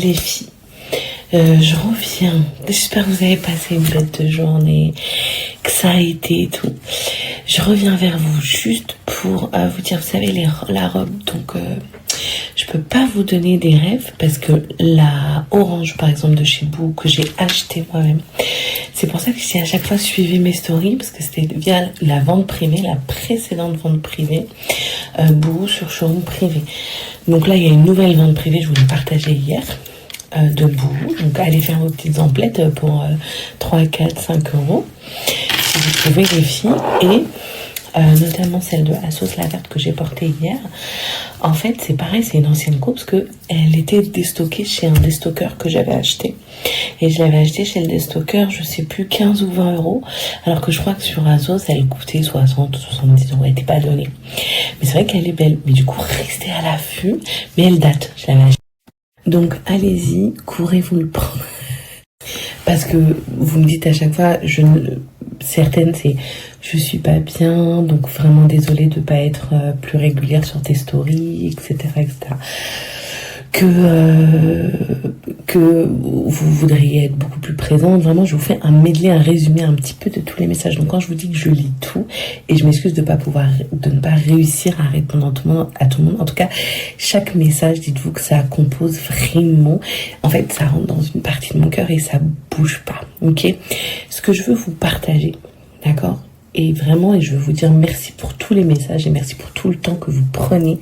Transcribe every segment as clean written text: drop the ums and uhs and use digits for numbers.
Les filles, je reviens. J'espère que vous avez passé une bête de journée, que ça a été et tout. Je reviens vers vous juste pour vous dire, vous savez, la robe, donc je peux pas vous donner des rêves parce que la orange, par exemple, de chez Boo, que j'ai acheté moi-même, c'est pour ça que j'ai à chaque fois suivi mes stories, parce que c'était via la vente privée, la précédente vente privée, Boo sur showroom privé. Donc là, il y a une nouvelle vente privée, je vous l'ai partagée hier, de Boo. Donc allez faire vos petites emplettes pour 3, 4, 5 euros. Si vous trouvez les filles. Et notamment celle de Assos, la verte que j'ai portée hier. En fait, c'est pareil, c'est une ancienne coupe parce que elle était déstockée chez un déstockeur que j'avais acheté. Et je l'avais acheté chez le déstockeur, je sais plus, 15 ou 20 euros. Alors que je crois que sur Assos, elle coûtait 60 ou 70 euros. Elle n'était pas donnée. Mais c'est vrai qu'elle est belle. Mais du coup, restez à l'affût. Mais elle date, je l'avais acheté. Donc, allez-y, courez vous le prendre. Parce que vous me dites à chaque fois, certaines c'est je suis pas bien, donc vraiment désolée de pas être plus régulière sur tes stories, etc. Que vous voudriez être beaucoup plus présente. Vraiment, je vous fais un medley, un résumé un petit peu de tous les messages. Donc quand je vous dis que je lis tout, et je m'excuse de ne pas réussir à répondre à tout le monde. En tout cas, chaque message, dites-vous que ça compose vraiment. En fait, ça rentre dans une partie de mon cœur et ça bouge pas. Ok. Ce que je veux vous partager, d'accord. Et vraiment, et je veux vous dire merci pour tous les messages et merci pour tout le temps que vous prenez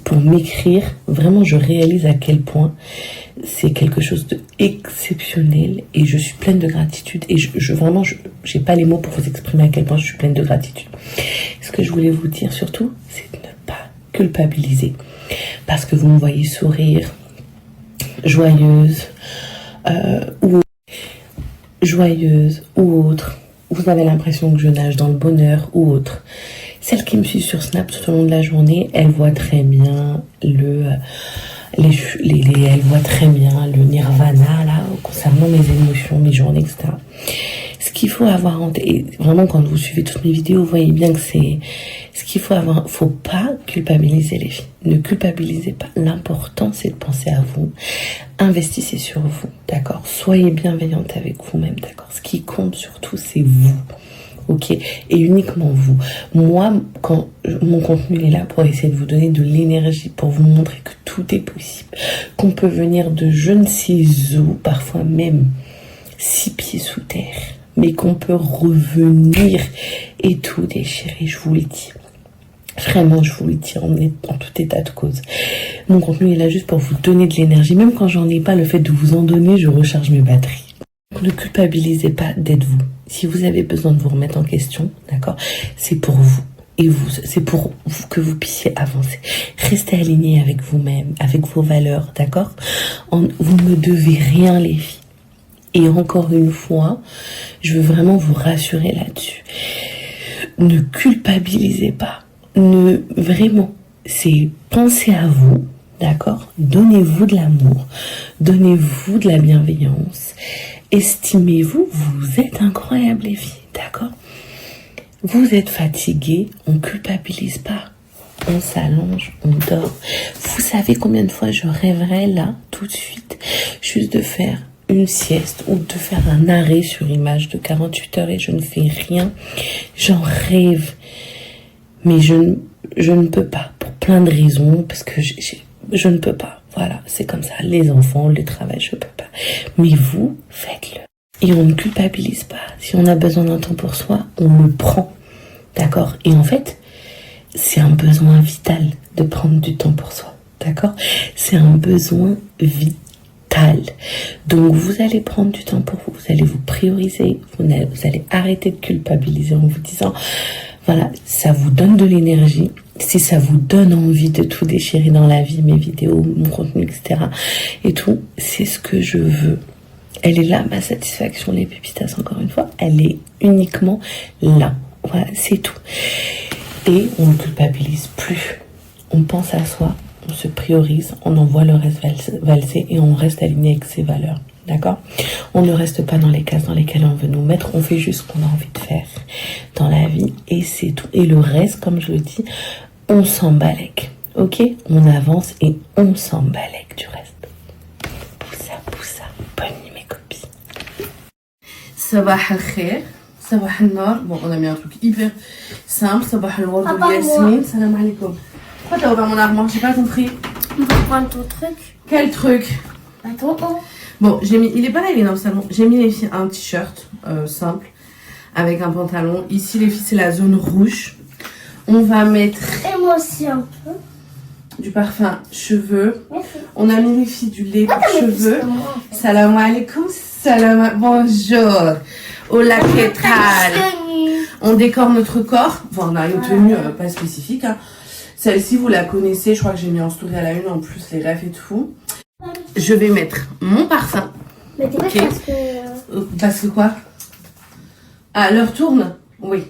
pour m'écrire. Vraiment, je réalise à quel point c'est quelque chose d'exceptionnel et je suis pleine de gratitude. Et vraiment, j'ai pas les mots pour vous exprimer à quel point je suis pleine de gratitude. Ce que je voulais vous dire surtout, c'est de ne pas culpabiliser. Parce que vous me voyez sourire, joyeuse ou autre. Vous avez l'impression que je nage dans le bonheur ou autre. Celle qui me suit sur Snap tout au long de la journée, elle voit très bien elle voit très bien le nirvana là concernant mes émotions, mes journées, etc. Ce qu'il faut avoir en tête, et vraiment quand vous suivez toutes mes vidéos, vous voyez bien que c'est ce qu'il faut avoir. Faut pas culpabiliser les filles. Ne culpabilisez pas. L'important c'est de penser à vous. Investissez sur vous, d'accord. Soyez bienveillante avec vous-même, d'accord. Ce qui compte surtout c'est vous. Ok, et uniquement vous. Moi, quand mon contenu est là pour essayer de vous donner de l'énergie, pour vous montrer que tout est possible, qu'on peut venir de je ne sais où, parfois même 6 pieds sous terre, mais qu'on peut revenir et tout déchirer, je vous le dis. Vraiment, je vous le dis en tout état de cause. Mon contenu est là juste pour vous donner de l'énergie. Même quand j'en ai pas, le fait de vous en donner, je recharge mes batteries. Ne culpabilisez pas d'être vous. Si vous avez besoin de vous remettre en question, d'accord, c'est pour vous. Et vous, c'est pour vous que vous puissiez avancer. Restez aligné avec vous-même, avec vos valeurs, d'accord. Vous ne me devez rien, les filles. Et encore une fois, je veux vraiment vous rassurer là-dessus. Ne culpabilisez pas. Vraiment, c'est penser à vous, d'accord. Donnez-vous de l'amour, donnez-vous de la bienveillance. Estimez-vous, vous êtes incroyable les filles, d'accord. Vous êtes fatigué, on culpabilise pas. On s'allonge, on dort. Vous savez combien de fois je rêverais là, tout de suite, juste de faire une sieste ou de faire un arrêt sur image de 48 heures et je ne fais rien. J'en rêve. Mais je ne peux pas, pour plein de raisons, parce que je ne peux pas. Voilà, c'est comme ça. Les enfants, le travail, je peux pas. Mais vous, faites-le. Et on ne culpabilise pas. Si on a besoin d'un temps pour soi, on le prend. D'accord? Et en fait, c'est un besoin vital de prendre du temps pour soi. D'accord? C'est un besoin vital. Donc, vous allez prendre du temps pour vous. Vous allez vous prioriser. Vous allez arrêter de culpabiliser en vous disant, voilà, ça vous donne de l'énergie. Si ça vous donne envie de tout déchirer dans la vie, mes vidéos, mon contenu, etc. et tout, c'est ce que je veux. Elle est là, ma satisfaction, les pépitas, encore une fois, elle est uniquement là. Voilà, c'est tout. Et on ne culpabilise plus. On pense à soi, on se priorise, on envoie le reste valser et on reste aligné avec ses valeurs. D'accord? On ne reste pas dans les cases dans lesquelles on veut nous mettre, on fait juste ce qu'on a envie de faire dans la vie et c'est tout. Et le reste, comme je le dis, on s'embalèque. Ok? On avance et on s'embalèque du reste. Sabah al-khair. Sabah al-nar. Bon, on a mis un truc hyper simple. Sabah al-ward al-yasmin. Salam alaikum. Pourquoi t'as ouvert mon armoire? J'ai pas compris. On va prendre ton truc. Quel truc? Attends. Bon, j'ai mis... Il est pas là, il est dans le salon. J'ai mis les filles un t-shirt simple avec un pantalon. Ici, les filles, c'est la zone rouge. On va mettre Et moi aussi un peu. du parfum cheveux. Merci. On a mis les filles du lait pour cheveux. Moi, en fait. Salam alaikum. Bonjour. Hola, que tal? On décore notre corps. Enfin, on a une tenue pas spécifique. Hein. Celle-ci, vous la connaissez. Je crois que j'ai mis en story à la une en plus les refs et tout. Je vais mettre mon parfum. Mais t'es pas Ok. Parce que quoi? Ah, l'heure tourne? Oui.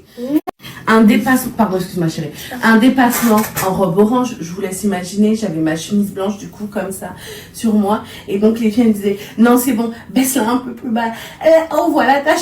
Un dépassement, pardon, excuse-moi chérie. Un dépassement en robe orange. Je vous laisse imaginer, j'avais ma chemise blanche du coup comme ça sur moi. Et donc les filles elles me disaient, non c'est bon, baisse-la un peu plus bas. Oh voilà la tâche.